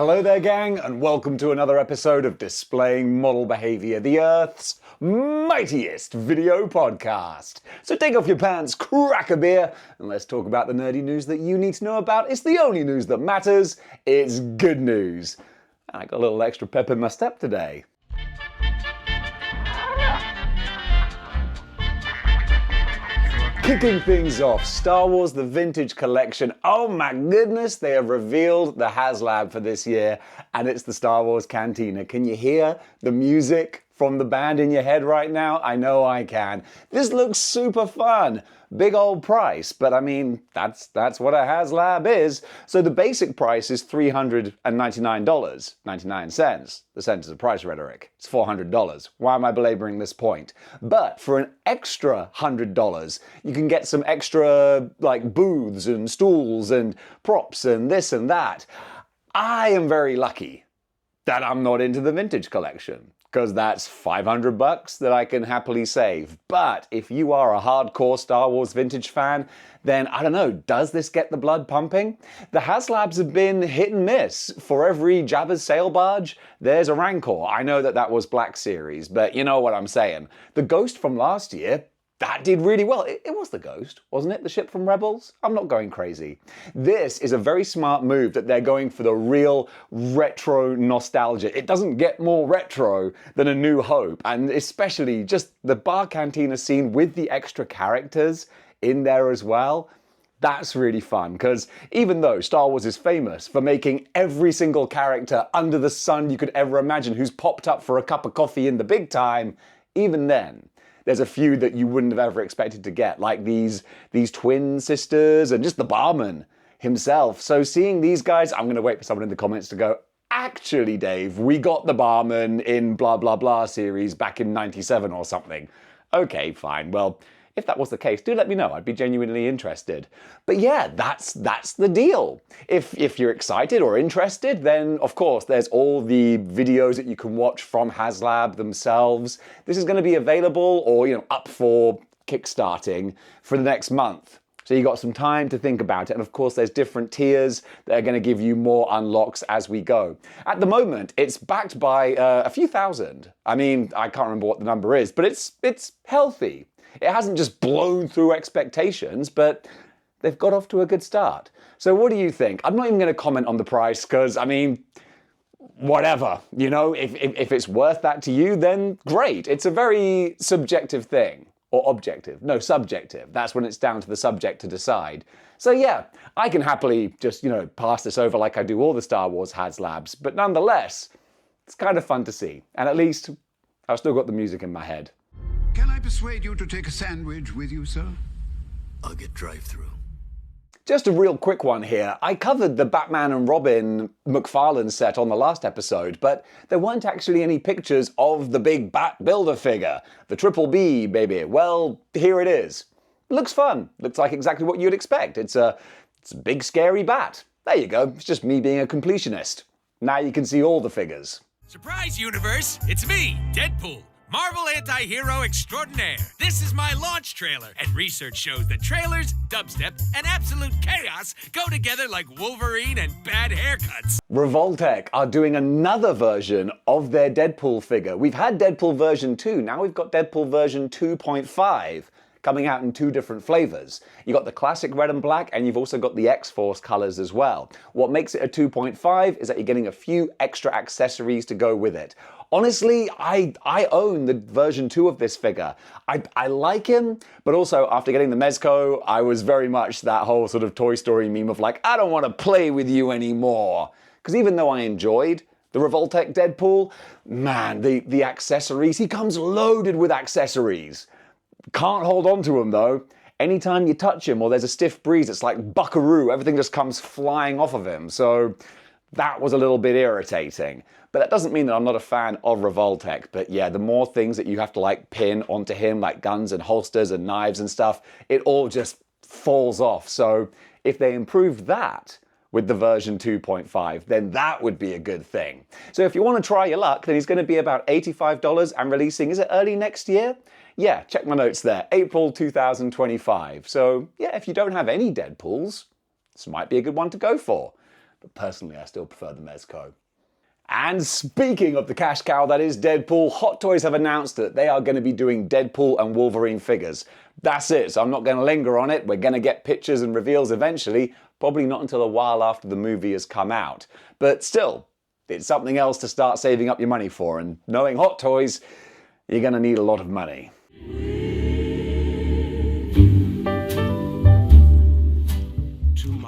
Hello there, gang, and welcome to another episode of Displaying-Model-Behaviour, the Earth's mightiest video podcast. So take off your pants, crack a beer, and let's talk about the nerdy news that you need to know about. It's the only news that matters. It's good news. And I got a little extra pep in my step today. Kicking things off, Star Wars The Vintage Collection. Oh my goodness, they have revealed the Haslab for this year, and it's the Star Wars Cantina. Can you hear the music from the band in your head right now? I know I can. This looks super fun. Big old price, but I mean, that's what a Haslab is. So the basic price is $399.99. The cent is a price rhetoric. It's $400. Why am I belaboring this point? But for an extra $100, you can get some extra like booths and stools and props and this and that. I am very lucky that I'm not into the vintage collection, because that's $500 that I can happily save. But if you are a hardcore Star Wars vintage fan, then I don't know, does this get the blood pumping? The Haslabs have been hit and miss. For every Jabba's sail barge, there's a Rancor. I know that was Black Series, but you know what I'm saying. The Ghost from last year, that did really well. It was the Ghost, wasn't it? The ship from Rebels? I'm not going crazy. This is a very smart move that they're going for the real retro nostalgia. It doesn't get more retro than A New Hope, and especially just the bar cantina scene with the extra characters in there as well. That's really fun, because even though Star Wars is famous for making every single character under the sun you could ever imagine who's popped up for a cup of coffee in the big time, even then, there's a few that you wouldn't have ever expected to get, like these twin sisters and just the barman himself. So seeing these guys, I'm going to wait for someone in the comments to go, actually, Dave, we got the barman in blah, blah, blah series back in 97 or something. Okay, fine. Well, if that was the case, do let me know. I'd be genuinely interested. But yeah, that's the deal. If you're excited or interested, then of course there's all the videos that you can watch from Haslab themselves. This is going to be available or up for kickstarting for the next month. So you got some time to think about it. And of course there's different tiers that are going to give you more unlocks as we go. At the moment, it's backed by a few thousand. I mean, I can't remember what the number is, but it's healthy. It hasn't just blown through expectations, but they've got off to a good start. So what do you think? I'm not even going to comment on the price because, I mean, whatever. If it's worth that to you, then great. It's a very subjective thing. Or objective. No, subjective. That's when it's down to the subject to decide. So yeah, I can happily just, pass this over like I do all the Star Wars Haslabs. But nonetheless, it's kind of fun to see. And at least I've still got the music in my head. Can I persuade you to take a sandwich with you, sir? I'll get drive-through. Just a real quick one here. I covered the Batman and Robin McFarlane set on the last episode, but there weren't actually any pictures of the big Bat Builder figure. The Triple B, baby. Well, here it is. Looks fun. Looks like exactly what you'd expect. It's a big scary bat. There you go. It's just me being a completionist. Now you can see all the figures. Surprise, universe! It's me, Deadpool. Marvel anti-hero extraordinaire. This is my launch trailer, and research shows that trailers, dubstep, and absolute chaos go together like Wolverine and bad haircuts. Revoltech are doing another version of their Deadpool figure. We've had Deadpool version 2, now we've got Deadpool version 2.5. Coming out in two different flavors. You got the classic red and black, and you've also got the X-Force colors as well. What makes it a 2.5 is that you're getting a few extra accessories to go with it. Honestly, I own the version 2 of this figure. I like him, but also after getting the Mezco, I was very much that whole sort of Toy Story meme of like, I don't want to play with you anymore. Because even though I enjoyed the Revoltech Deadpool, man, the accessories, he comes loaded with accessories. Can't hold on to him though. Anytime you touch him or there's a stiff breeze, it's like buckaroo. Everything just comes flying off of him. So that was a little bit irritating. But that doesn't mean that I'm not a fan of Revoltech. But yeah, the more things that you have to like pin onto him, like guns and holsters and knives and stuff, it all just falls off. So if they improved that with the version 2.5, then that would be a good thing. So if you want to try your luck, then he's going to be about $85 and releasing, is it early next year? Yeah, check my notes there, April 2025. So yeah, if you don't have any Deadpools, this might be a good one to go for. but personally I still prefer the Mezco. And speaking of the cash cow that is Deadpool, Hot Toys have announced that they are going to be doing Deadpool and Wolverine figures. That's it, so I'm not going to linger on it. We're going to get pictures and reveals eventually, probably not until a while after the movie has come out. But still, it's something else to start saving up your money for, and knowing Hot Toys, you're going to need a lot of money.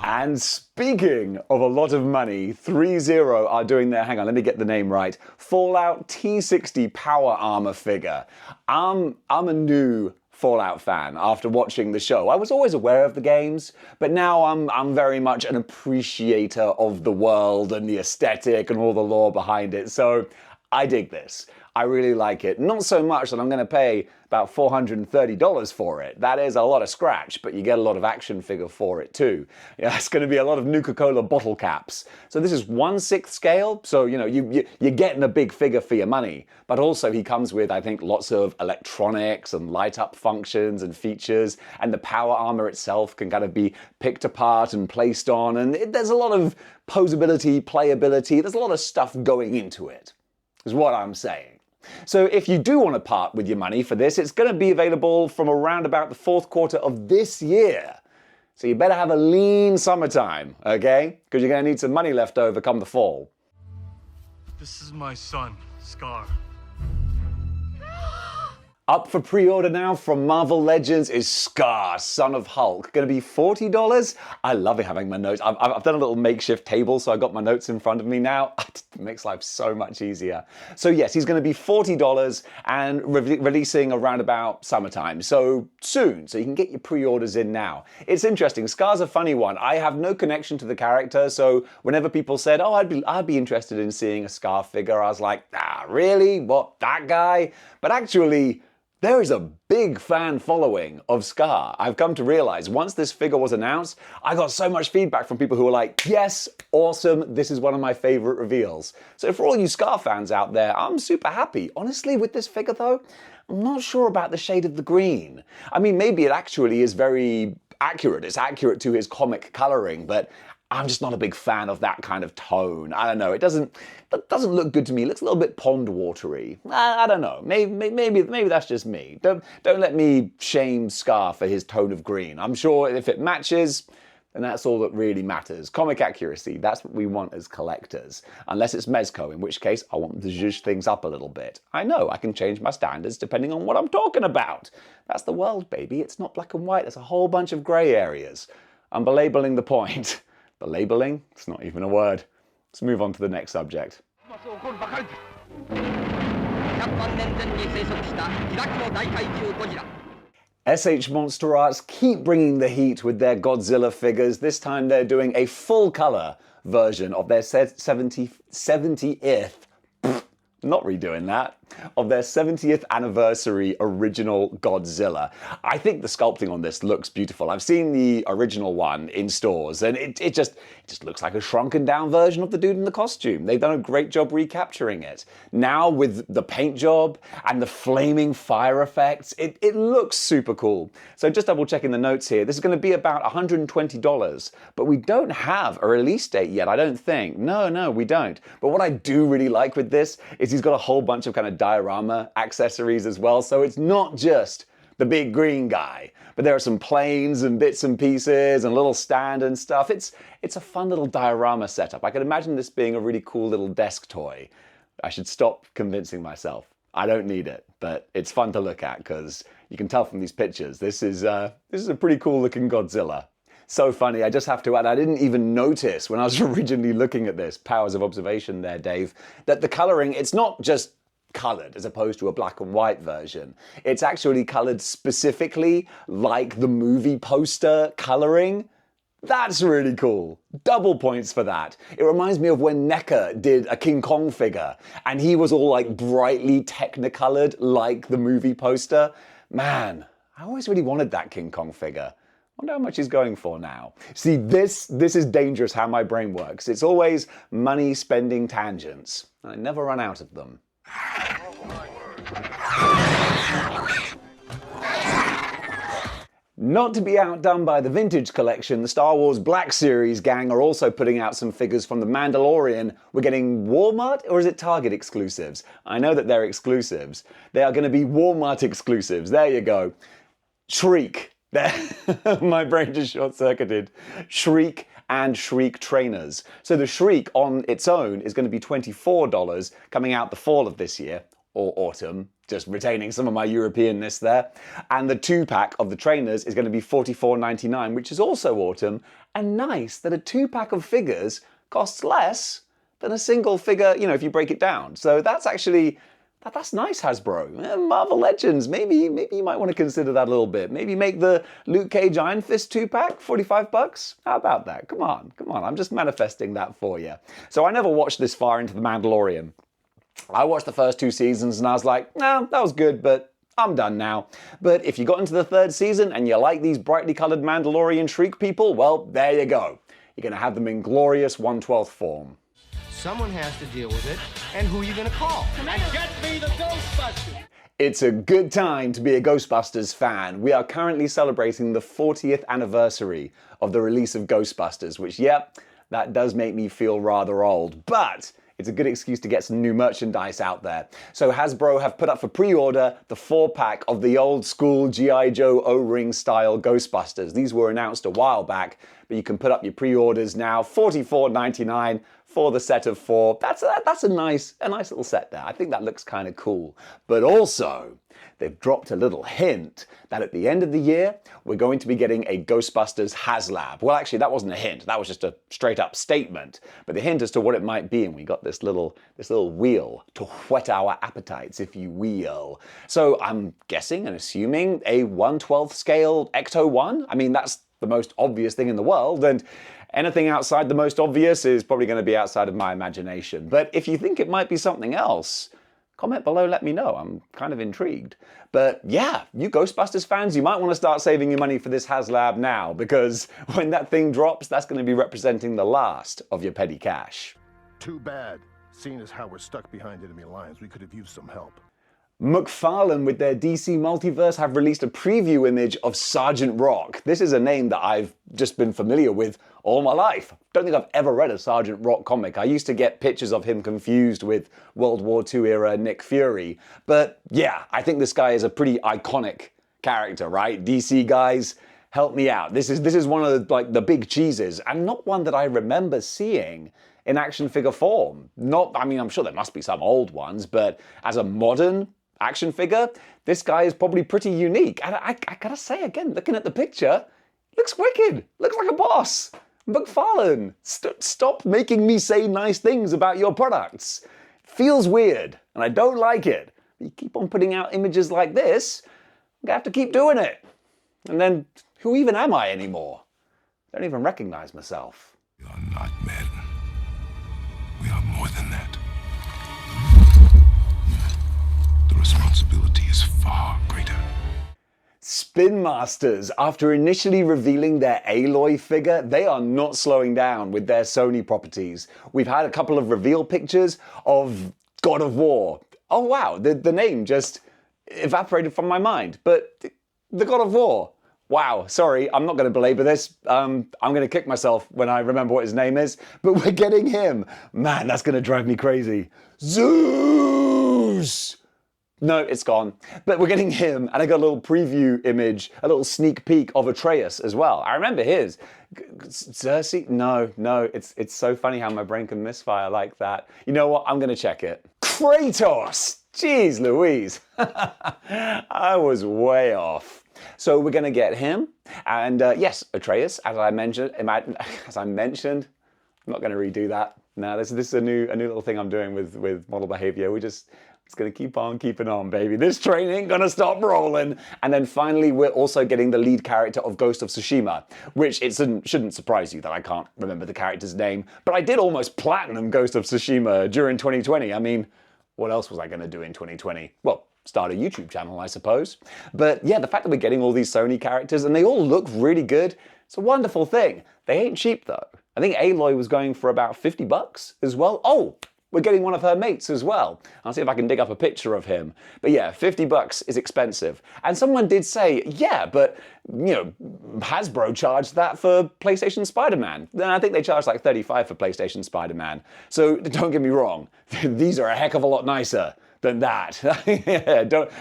And speaking of a lot of money, 3-0 are doing their, hang on, let me get the name right, Fallout T60 Power Armor figure. I'm a new Fallout fan after watching the show. I was always aware of the games, but now I'm very much an appreciator of the world and the aesthetic and all the lore behind it, so I dig this. I really like it. Not so much that I'm going to pay about $430 for it. That is a lot of scratch, but you get a lot of action figure for it too. Yeah, it's going to be a lot of Nuka-Cola bottle caps. So this is 1/6 scale, so you know you're getting a big figure for your money. But also he comes with, I think, lots of electronics and light-up functions and features, and the power armor itself can kind of be picked apart and placed on, and there's a lot of posability, playability. There's a lot of stuff going into it, is what I'm saying. So if you do want to part with your money for this, it's going to be available from around about the fourth quarter of this year. So you better have a lean summertime, okay? Because you're going to need some money left over come the fall. This is my son, Scar. Up for pre-order now from Marvel Legends is Scar, Son of Hulk. Going to be $40? I love having my notes. I've done a little makeshift table, so I've got my notes in front of me now. It makes life so much easier. So yes, he's going to be $40 and releasing around about summertime. So soon, so you can get your pre-orders in now. It's interesting. Scar's a funny one. I have no connection to the character, so whenever people said, oh, I'd be interested in seeing a Scar figure, I was like, ah, really? What, that guy? But actually, there is a big fan following of Scar. I've come to realize once this figure was announced, I got so much feedback from people who were like, yes, awesome, this is one of my favorite reveals. So for all you Scar fans out there, I'm super happy. Honestly, with this figure though, I'm not sure about the shade of the green. I mean, maybe it actually is very accurate. It's accurate to his comic coloring, but I'm just not a big fan of that kind of tone. I don't know. It doesn't look good to me. It looks a little bit pond watery. I don't know. Maybe that's just me. Don't let me shame Scar for his tone of green. I'm sure if it matches, then that's all that really matters. Comic accuracy, that's what we want as collectors. Unless it's Mezco, in which case I want them to zhuzh things up a little bit. I know, I can change my standards depending on what I'm talking about. That's the world, baby. It's not black and white. There's a whole bunch of grey areas. I'm belabeling the point. Belabeling? It's not even a word. Let's move on to the next subject. SH Monster Arts keep bringing the heat with their Godzilla figures. This time they're doing a full color version of their 70th, not redoing that, of their 70th anniversary original Godzilla. I think the sculpting on this looks beautiful. I've seen the original one in stores and it just looks like a shrunken down version of the dude in the costume. They've done a great job recapturing it. Now with the paint job and the flaming fire effects, it looks super cool. So just double checking the notes here, this is going to be about $120, but we don't have a release date yet, I don't think. No, we don't. But what I do really like with this is he's got a whole bunch of kind of diorama accessories as well, so it's not just the big green guy, but there are some planes and bits and pieces and a little stand and stuff. It's a fun little diorama setup. I can imagine this being a really cool little desk toy. I should stop convincing myself. I don't need it, but it's fun to look at because you can tell from these pictures this is a pretty cool looking Godzilla. So funny, I just have to add, I didn't even notice when I was originally looking at this, powers of observation there, Dave, that the coloring, it's not just colored as opposed to a black and white version. It's actually colored specifically like the movie poster coloring. That's really cool. Double points for that. It reminds me of when NECA did a King Kong figure and he was all like brightly technicolored like the movie poster. Man, I always really wanted that King Kong figure. Wonder how much he's going for now. See, this is dangerous how my brain works. It's always money spending tangents. I never run out of them. Not to be outdone by the vintage collection, the Star Wars Black Series gang are also putting out some figures from The Mandalorian. We're getting Walmart, or is it Target exclusives? I know that they're exclusives. They are going to be Walmart exclusives. There you go. Shriek. My brain just short-circuited. Shriek and Shriek trainers. So the Shriek on its own is going to be $24, coming out the fall of this year, or autumn, just retaining some of my Europeanness there. And the 2-pack of the trainers is going to be $44.99, which is also autumn, and nice that a 2-pack of figures costs less than a single figure, you know, if you break it down. So that's actually, that's nice, Hasbro. Marvel Legends, maybe you might want to consider that a little bit. Maybe make the Luke Cage Iron Fist 2-pack, $45? How about that? Come on, I'm just manifesting that for you. So I never watched this far into The Mandalorian. I watched the first 2 seasons and I was like, no, that was good, but I'm done now. But if you got into the 3rd season and you like these brightly coloured Mandalorian Shriek people, well, there you go. You're going to have them in glorious 1/12 form. Someone has to deal with it, and who are you going to call? And get me the Ghostbusters! It's a good time to be a Ghostbusters fan. We are currently celebrating the 40th anniversary of the release of Ghostbusters, which, yep, that does make me feel rather old. But it's a good excuse to get some new merchandise out there. So Hasbro have put up for pre-order the 4-pack of the old school G.I. Joe O-ring style Ghostbusters. These were announced a while back, but you can put up your pre-orders now, $44.99 for the set of 4. That's a nice little set there. I think that looks kind of cool. But also, they've dropped a little hint that at the end of the year, we're going to be getting a Ghostbusters Haslab. Well, actually, that wasn't a hint. That was just a straight up statement. But the hint as to what it might be, and we got this little wheel to whet our appetites, if you will. So I'm guessing and assuming a 1/12 scale Ecto-1. I mean, that's the most obvious thing in the world, and anything outside the most obvious is probably going to be outside of my imagination. But if you think it might be something else, comment below, let me know. I'm kind of intrigued. But yeah, you Ghostbusters fans, you might want to start saving your money for this Haslab now, because when that thing drops, that's going to be representing the last of your petty cash. Too bad. Seeing as how we're stuck behind enemy lines, we could have used some help. McFarlane with their DC Multiverse have released a preview image of Sergeant Rock. This is a name that I've just been familiar with all my life. Don't think I've ever read a Sergeant Rock comic. I used to get pictures of him confused with World War II era Nick Fury. But yeah, I think this guy is a pretty iconic character, right? DC guys, help me out. This is one of the big cheeses, and not one that I remember seeing in action figure form. I mean, I'm sure there must be some old ones, but as a modern action figure, this guy is probably pretty unique. And I gotta say again, looking at the picture, looks wicked. Looks like a boss. McFarlane, stop making me say nice things about your products. Feels weird, and I don't like it. You keep on putting out images like this, I'm gonna have to keep doing it. And then, who even am I anymore? I don't even recognize myself. We are not men. We are more than that. The responsibility is far greater. Spin Masters, after initially revealing their Aloy figure, they are not slowing down with their Sony properties. We've had a couple of reveal pictures of God of War. Oh wow, the name just evaporated from my mind. But the God of War. Wow, sorry, I'm not going to belabor this. I'm going to kick myself when I remember what his name is. But we're getting him. Man, that's going to drive me crazy. Zeus! No, it's gone. But we're getting him, and I got a little preview image, a little sneak peek of Atreus as well. I remember his. Cersei? No, it's so funny how my brain can misfire like that. You know what? I'm going to check it. Kratos! Jeez Louise. I was way off. So we're going to get him, and yes, Atreus, as I mentioned, I'm not going to redo that. No, this is a new little thing I'm doing with model behavior. It's going to keep on keeping on, baby. This train ain't going to stop rolling. And then finally, we're also getting the lead character of Ghost of Tsushima, which shouldn't surprise you that I can't remember the character's name. But I did almost platinum Ghost of Tsushima during 2020. I mean, what else was I going to do in 2020? Well, start a YouTube channel, I suppose. But yeah, the fact that we're getting all these Sony characters and they all look really good, it's a wonderful thing. They ain't cheap though. I think Aloy was going for about $50 as well. Oh, we're getting one of her mates as well. I'll see if I can dig up a picture of him. But yeah, $50 is expensive. And someone did say, yeah, but Hasbro charged that for PlayStation Spider-Man. Then I think they charged like $35 for PlayStation Spider-Man. So don't get me wrong, these are a heck of a lot nicer than that.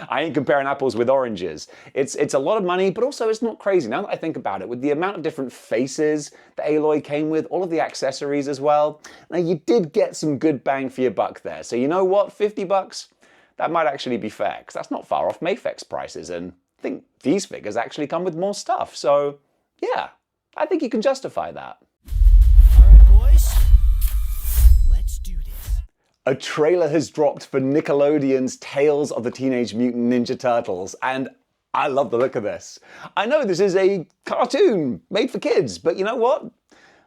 I ain't comparing apples with oranges. It's a lot of money, but also it's not crazy. Now that I think about it, with the amount of different faces that Aloy came with, all of the accessories as well, now you did get some good bang for your buck there. So you know what, $50? That might actually be fair, because that's not far off Mafex prices, and I think these figures actually come with more stuff. So yeah, I think you can justify that. All right, boys, let's do this. A trailer has dropped for Nickelodeon's Tales of the Teenage Mutant Ninja Turtles, and I love the look of this. I know this is a cartoon made for kids, but you know what?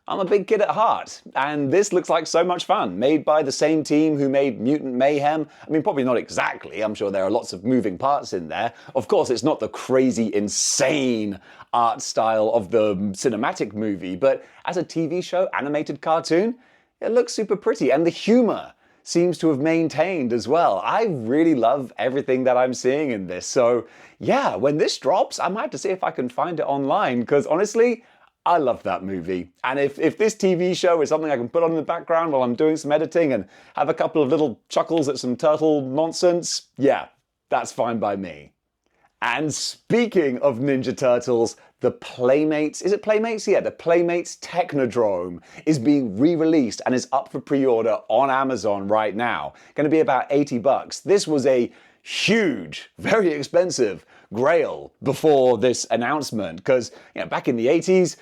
I'm a big kid at heart, and this looks like so much fun, made by the same team who made Mutant Mayhem. I mean, probably not exactly. I'm sure there are lots of moving parts in there. Of course, it's not the crazy, insane art style of the cinematic movie, but as a TV show, animated cartoon, it looks super pretty, and the humor seems to have maintained as well. I really love everything that I'm seeing in this. So yeah, when this drops, I might have to see if I can find it online, because honestly, I love that movie. And if this TV show is something I can put on in the background while I'm doing some editing and have a couple of little chuckles at some turtle nonsense, yeah, that's fine by me. And speaking of Ninja Turtles, the Playmates, is it Playmates? Yeah, the Playmates Technodrome is being re-released and is up for pre-order on Amazon right now. Going to be about $80. This was a huge, very expensive grail before this announcement, because back in the 80s,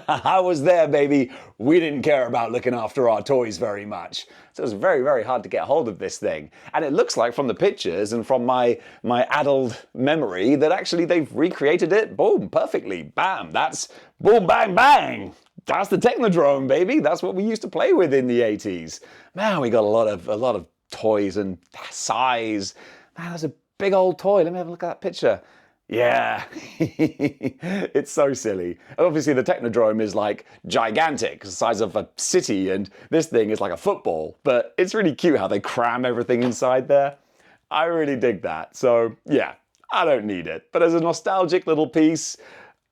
I was there, baby. We didn't care about looking after our toys very much. So it was very, very hard to get hold of this thing. And it looks like from the pictures and from my addled memory that actually they've recreated it, boom, perfectly. Bam, that's boom, bang, bang. That's the Technodrome, baby. That's what we used to play with in the 80s. Man, we got a lot of toys and size. Man, that's a big old toy. Let me have a look at that picture. Yeah, it's so silly. And obviously the Technodrome is like gigantic, the size of a city, and this thing is like a football. But it's really cute how they cram everything inside there. I really dig that. So yeah, I don't need it. But as a nostalgic little piece,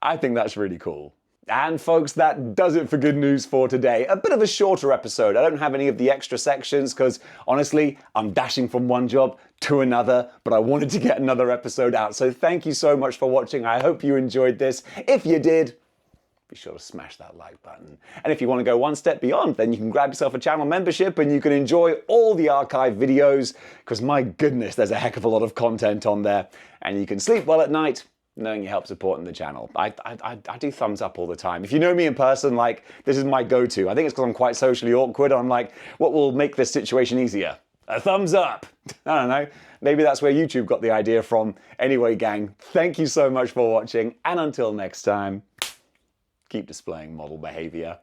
I think that's really cool. And folks, that does it for Good News for today. A bit of a shorter episode. I don't have any of the extra sections because honestly, I'm dashing from one job to another, but I wanted to get another episode out. So thank you so much for watching. I hope you enjoyed this. If you did, be sure to smash that like button. And if you want to go one step beyond, then you can grab yourself a channel membership and you can enjoy all the archive videos, because my goodness, there's a heck of a lot of content on there. And you can sleep well at night knowing you help supporting the channel. I do thumbs up all the time. If you know me in person, like, this is my go-to. I think it's because I'm quite socially awkward. I'm like, what will make this situation easier? A thumbs up. I don't know. Maybe that's where YouTube got the idea from. Anyway, gang, thank you so much for watching. And until next time, keep displaying model behavior.